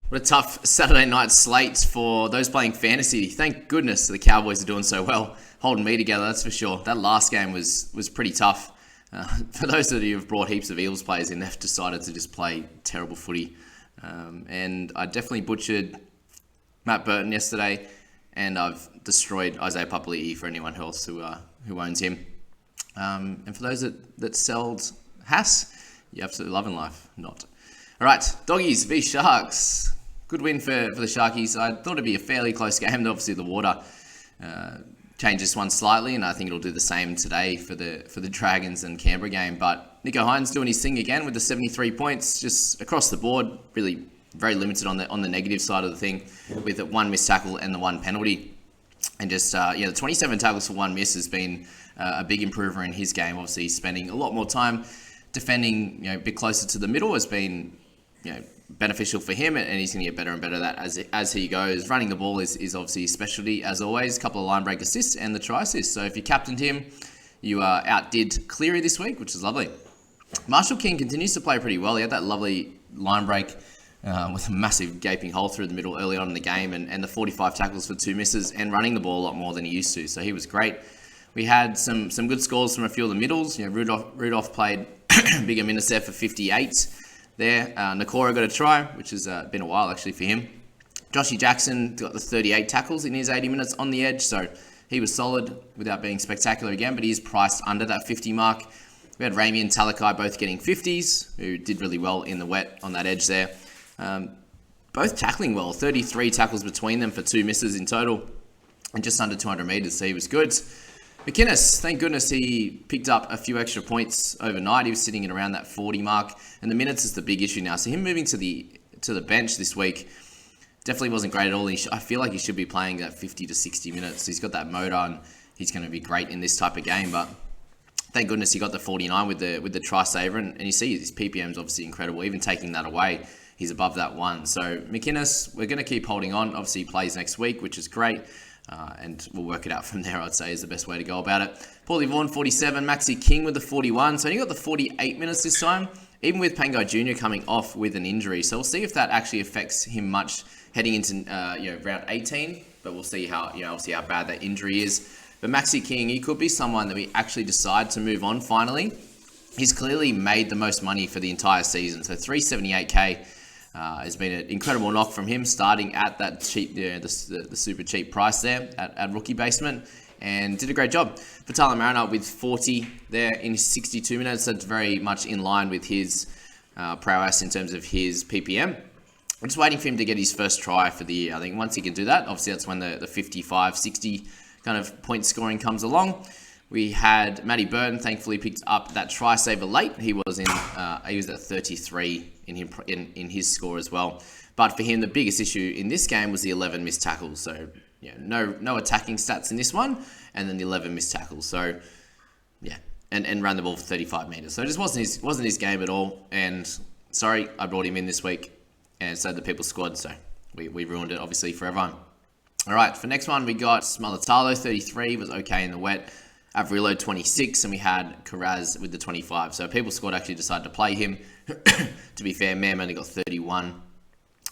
What a tough Saturday night slate for those playing fantasy. Thank goodness the Cowboys are doing so well, holding me together, that's for sure. That last game was pretty tough. For those of you who've brought heaps of Eels players in, they've decided to just play terrible footy. And I definitely butchered Matt Burton yesterday, and I've destroyed Isaiah Papali'i for anyone else who owns him. And for those that sold Haas, you're absolutely loving life. Not. All right, Doggies v Sharks. Good win for the Sharkies. I thought it'd be a fairly close game. Obviously, the water changed this one slightly, and I think it'll do the same today for the Dragons and Canberra game. But Nico Hines doing his thing again with the 73 points, just across the board. Really very limited on the negative side of the thing, with one missed tackle and the one penalty. And just the 27 tackles for one miss has been a big improver in his game. Obviously, he's spending a lot more time defending, a bit closer to the middle has been beneficial for him, and he's going to get better and better at that as he goes. Running the ball is obviously his specialty, as always. A couple of line break assists and the try assist. So if you captained him, you outdid Cleary this week, which is lovely. Marshall King continues to play pretty well. He had that lovely line break with a massive gaping hole through the middle early on in the game, and the 45 tackles for 2 misses, and running the ball a lot more than he used to. So he was great. We had some good scores from a few of the middles. Rudolph played bigger minutes there for 58 there. Nakora got a try, which has been a while actually for him. Joshy Jackson got the 38 tackles in his 80 minutes on the edge, so he was solid without being spectacular again, but he is priced under that 50 mark. We had Ramey and Talakai both getting 50s, who did really well in the wet on that edge there. Both tackling well, 33 tackles between them for 2 misses in total, and just under 200 metres, so he was good. McInnes, thank goodness he picked up a few extra points overnight. He was sitting at around that 40 mark, and the minutes is the big issue now. So him moving to the bench this week definitely wasn't great at all. I feel like he should be playing that 50 to 60 minutes. He's got that motor, and he's going to be great in this type of game. But thank goodness he got the 49 with the try saver, and you see his PPM is obviously incredible. Even taking that away, he's above that 1. So McInnes, we're going to keep holding on. Obviously, he plays next week, which is great. And we'll work it out from there, I'd say, is the best way to go about it. Paulie Vaughan, 47. Maxi King with the 41. So he got the 48 minutes this time, even with Pangai Jr. coming off with an injury. So we'll see if that actually affects him much heading into round 18. But we'll see how bad that injury is. But Maxi King, he could be someone that we actually decide to move on finally. He's clearly made the most money for the entire season. So 378k. Has been an incredible knock from him, starting at that cheap, the super cheap price there at rookie basement, and did a great job. Fatala Mariner with 40 there in 62 minutes. That's very much in line with his prowess in terms of his PPM. I'm just waiting for him to get his first try for the year. I think once he can do that, obviously that's when the 55, 60 kind of point scoring comes along. We had Matty Burton, thankfully picked up that try saver late. He was at 33 in his score as well. But for him, the biggest issue in this game was the 11 missed tackles. So no attacking stats in this one, and then the 11 missed tackles. So and ran the ball for 35 meters. So it just wasn't his game at all. And sorry, I brought him in this week, and so the people's squad. So we ruined it obviously for everyone. All right, for next one we got Smalatalo, 33, was okay in the wet. Avrilo 26, and we had Karaz with the 25. So People's Squad actually decided to play him. To be fair, Mam only got 31,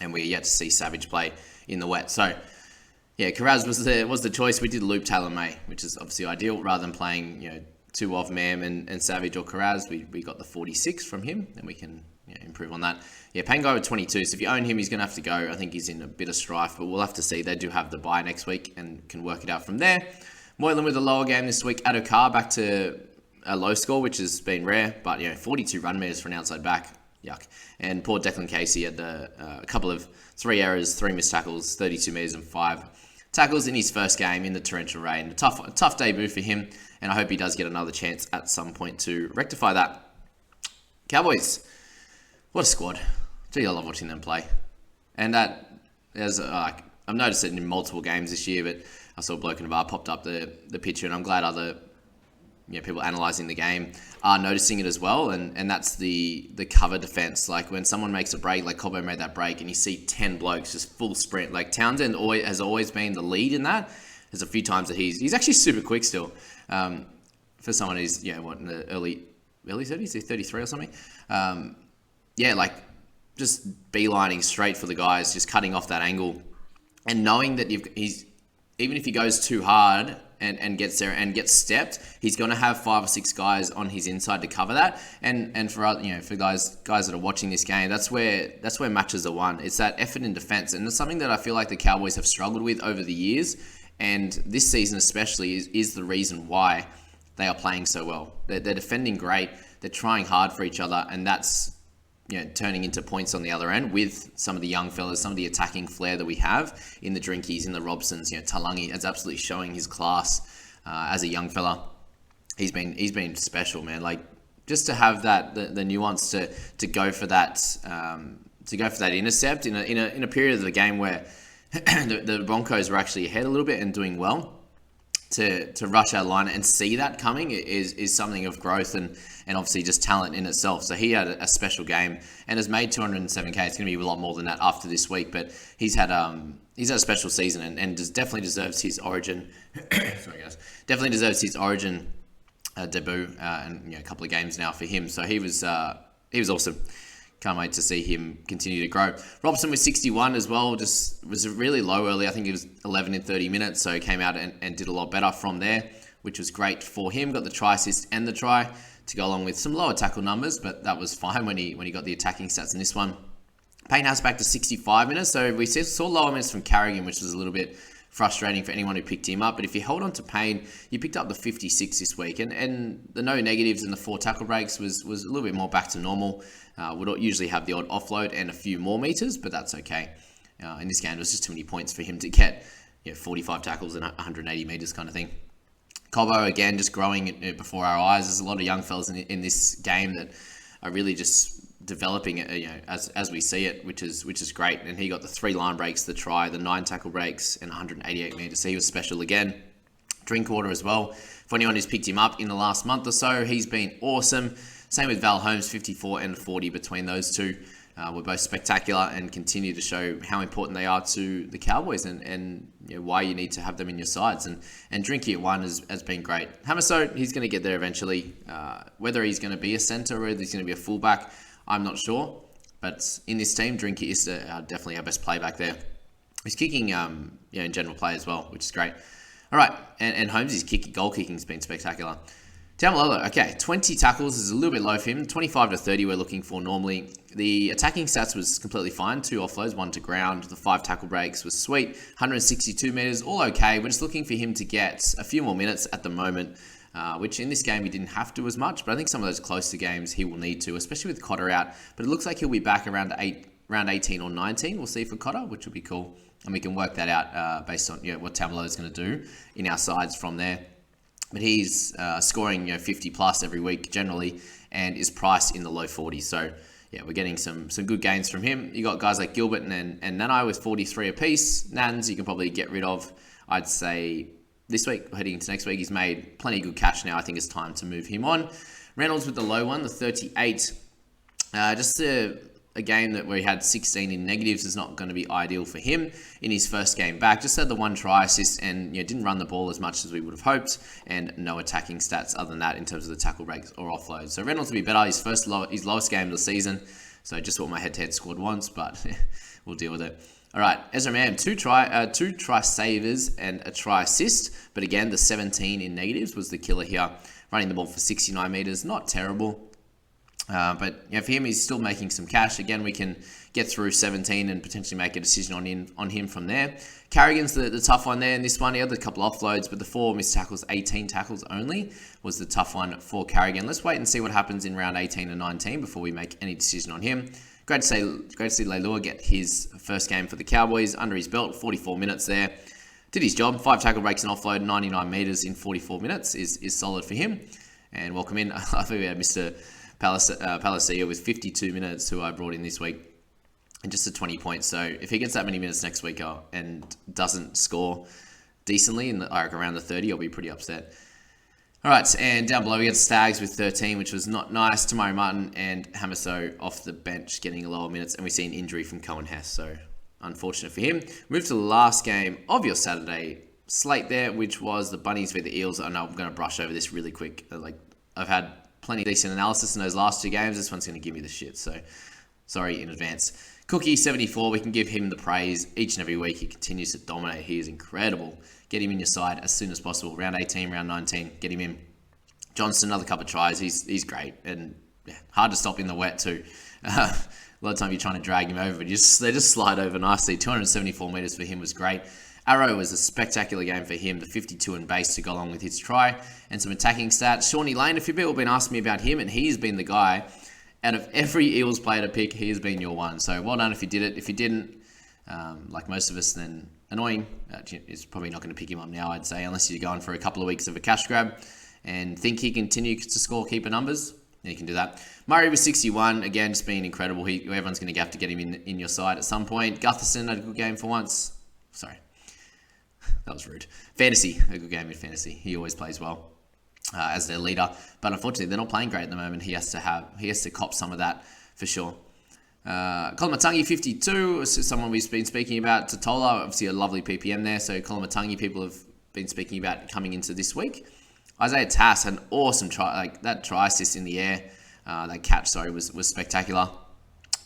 and we're yet to see Savage play in the wet. So Karaz was the choice. We did loop Taylor May, which is obviously ideal. Rather than playing 2 of Mam and Savage or Karaz, we got the 46 from him, and we can improve on that. Pangai with 22. So if you own him, he's going to have to go. I think he's in a bit of strife, but we'll have to see. They do have the bye next week and can work it out from there. Moylan with a lower game this week. Adokar back to a low score, which has been rare, but 42 run meters for an outside back. Yuck. And poor Declan Casey had a couple of 3 errors, 3 missed tackles, 32 meters and 5 tackles in his first game in the torrential rain. A tough debut for him, and I hope he does get another chance at some point to rectify that. Cowboys, what a squad. Gee, I love watching them play. And that, I've noticed it in multiple games this year, but I saw a bloke in a bar popped up the picture, and I'm glad other people analysing the game are noticing it as well, and that's the cover defence. Like when someone makes a break, like Cobbo made that break, and you see 10 blokes just full sprint. Like Townsend has always been the lead in that. There's a few times that he's actually super quick still. For someone who's in the early 30s, he's 33 or something. just beelining straight for the guys, just cutting off that angle, and knowing that even if he goes too hard and gets there and gets stepped, he's going to have 5 or 6 guys on his inside to cover that. And for for guys that are watching this game, that's where matches are won. It's that effort in defense, and it's something that I feel like the Cowboys have struggled with over the years, and this season especially is the reason why they are playing so well. They're defending great. They're trying hard for each other, and that's turning into points on the other end with some of the young fellas, some of the attacking flair that we have in the Drinkies, in the Robsons. Talangi is absolutely showing his class as a young fella. He's been special, man. Like, just to have that the nuance to go for that intercept in a period of the game where the Broncos were actually ahead a little bit and doing well. To rush our line and see that coming is something of growth and obviously just talent in itself. So he had a special game and has made 207k. It's going to be a lot more than that after this week, but he's had a special season and definitely deserves his Origin. Sorry guys, definitely deserves his Origin debut and a couple of games now for him. So he was awesome. Can't wait to see him continue to grow. Robson was 61 as well, just was really low early. I think it was 11 in 30 minutes, so he came out and did a lot better from there, which was great for him. Got the try assist and the try to go along with some lower tackle numbers, but that was fine when he got the attacking stats in this one. Payne House back to 65 minutes, so we saw lower minutes from Carrigan, which was a little bit frustrating for anyone who picked him up. But if you hold on to Payne, you picked up the 56 this week, and the no negatives and the 4 tackle breaks was a little bit more back to normal. Would usually have the odd offload and a few more meters, but that's okay. In this game, it was just too many points for him to get 45 tackles and 180 meters kind of thing. Cobbo, again, just growing before our eyes. There's a lot of young fellas in this game that are really just developing as we see it, which is great. And he got the 3 line breaks, the try, the 9 tackle breaks, and 188 meters. So he was special again. Drinkwater as well. For anyone who's picked him up in the last month or so, he's been awesome. Same with Val Holmes, 54 and 40 between those two. Were both spectacular and continue to show how important they are to the Cowboys and why you need to have them in your sides. And Drinky at 1 has been great. Hamaso, he's going to get there eventually. Whether he's going to be a centre or whether he's going to be a fullback, I'm not sure. But in this team, Drinky is definitely our best play back there. He's kicking in general play as well, which is great. All right, and Holmes' goal kicking's been spectacular. Tamalolo, okay, 20 tackles is a little bit low for him. 25 to 30 we're looking for normally. The attacking stats was completely fine. 2 offloads, 1 to ground. The 5 tackle breaks was sweet. 162 meters, all okay. We're just looking for him to get a few more minutes at the moment, which in this game he didn't have to as much, but I think some of those closer games he will need to, especially with Cotter out. But it looks like he'll be back around 18 or 19. We'll see for Cotter, which will be cool. And we can work that out based on what Tamalolo is going to do in our sides from there. But he's scoring 50 plus every week generally and is priced in the low 40s. So yeah, we're getting some good gains from him. You got guys like Gilbert and Nano with 43 apiece. Nans you can probably get rid of. I'd say this week, heading into next week, he's made plenty of good cash now. I think it's time to move him on. Reynolds with the low one, the 38. Just a game where he had 16 in negatives is not going to be ideal for him in his first game back. Just had the 1 try assist and didn't run the ball as much as we would have hoped, and no attacking stats other than that in terms of the tackle breaks or offloads. So Reynolds will be better. His lowest game of the season. So just what my head-to-head squad wants, but we'll deal with it. All right, Ezra Mam, two try savers and a try assist, but again the 17 in negatives was the killer here. Running the ball for 69 meters, not terrible. But for him, he's still making some cash. Again, we can get through 17 and potentially make a decision on him from there. Carrigan's the tough one there in this one. He had a couple of offloads, but the 4 missed tackles, 18 tackles only, was the tough one for Carrigan. Let's wait and see what happens in round 18 and 19 before we make any decision on him. Great to see Leilua get his first game for the Cowboys under his belt, 44 minutes there. Did his job, 5 tackle breaks and offload, 99 meters in 44 minutes is solid for him. And welcome in. I think we had Mr. Palacio with 52 minutes, who I brought in this week, and just a 20 points. So if he gets that many minutes next week and doesn't score decently in around the 30, I'll be pretty upset. All right, and down below we got Stags with 13, which was not nice. Tamari Martin and Hamaso off the bench getting lower minutes, and we see an injury from Cohen Hess, so unfortunate for him. Move to the last game of your Saturday slate there, which was the Bunnies v the Eels. I know I'm going to brush over this really quick. I've had plenty of decent analysis in those last 2 games. This one's going to give me the shit, so Sorry in advance. Cookie, 74. We can give him the praise each and every week. He continues to dominate. He is incredible. Get him in your side as soon as possible. Round 18, round 19, get him in. Johnston, another couple of tries. He's great. And yeah, hard to stop in the wet too. A lot of time you're trying to drag him over, but they just slide over nicely. 274 metres for him was great. Arrow was a spectacular game for him. The 52 and base to go along with his try. And some attacking stats. Shawnee Lane, a few people have been asking me about him, and he's been the guy. Out of every Eels player to pick, he has been your one. So well done if you did it. If you didn't, like most of us, then annoying. It's probably not going to pick him up now, I'd say, unless you're going for a couple of weeks of a cash grab and think he continues to score keeper numbers. Then you can do that. Murray was 61. Again, just being incredible. Everyone's going to have to get him in your side at some point. Gutherson had a good game for once. Sorry. That was rude. Fantasy, a good game in fantasy. He always plays well. As their leader, but unfortunately they're not playing great at the moment. He has to cop some of that for sure. Kolomatangi 52 is someone we've been speaking about. Totola, obviously a lovely PPM there. So Kolomatangi people have been speaking about coming into this week. Isaiah Tass had an awesome try, like that try assist in the air. That catch, was spectacular.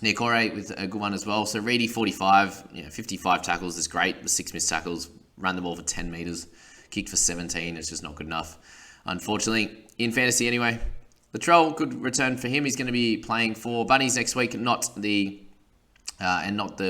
Nikore with a good one as well. So Reedy 45, 55 tackles is great. With 6 missed tackles, ran the ball for 10 meters, kicked for 17. It's just not good enough. Unfortunately, in fantasy anyway. Latrell, good return for him. He's going to be playing for Bunnies next week, not the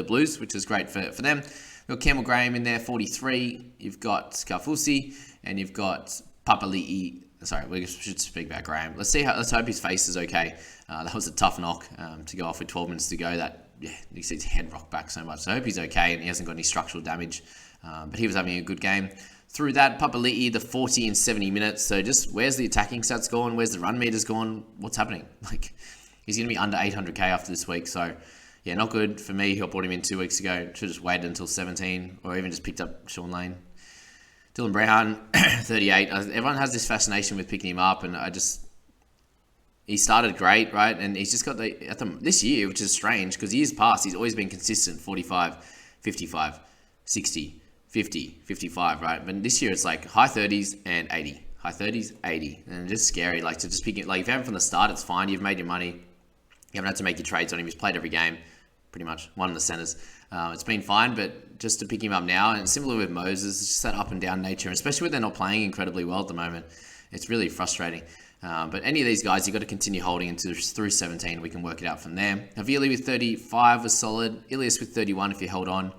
Blues, which is great for them. You've got Campbell Graham in there, 43. You've got Scarfusi, and you've got Papali'i. Sorry, we should speak about Graham. Let's hope his face is okay. That was a tough knock to go off with 12 minutes to go. You see his head rocked back so much. So I hope he's okay and he hasn't got any structural damage. But he was having a good game. Through that, Papali'i, the 40 in 70 minutes. So just where's the attacking stats gone? Where's the run meters gone? What's happening? He's going to be under 800k after this week. So yeah, not good for me. I bought him in 2 weeks ago. Should have just waited until 17 or even just picked up Sean Lane. Dylan Brown, 38. Everyone has this fascination with picking him up, and he started great, right? And he's just got this year, which is strange because years past, he's always been consistent, 45, 55, 60. 50, 55, right? But this year it's like high 30s and 80. High 30s, 80. And it's just scary. To just pick it. If you have him from the start, it's fine. You've made your money. You haven't had to make your trades on him. He's played every game, pretty much. One in the centers. It's been fine, but just to pick him up now, and similar with Moses, it's just that up and down nature, especially when they're not playing incredibly well at the moment. It's really frustrating. But any of these guys, you've got to continue holding through 17. We can work it out from there. Havili with 35 was solid. Ilias with 31 if you held on.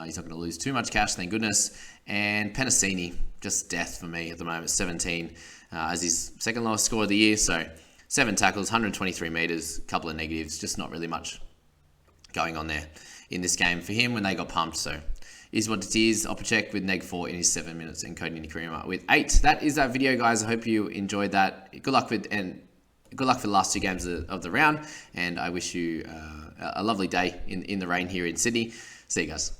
He's not going to lose too much cash, thank goodness. And Penasini, just death for me at the moment, 17 as his second lowest score of the year. So 7 tackles, 123 meters, a couple of negatives, just not really much going on there in this game for him when they got pumped. So is what it is. Opacek with neg 4 in his 7 minutes and Cody Nikarima with 8. That is that video, guys. I hope you enjoyed that. Good luck for the last 2 games of the round, and I wish you a lovely day in the rain here in Sydney. See you guys.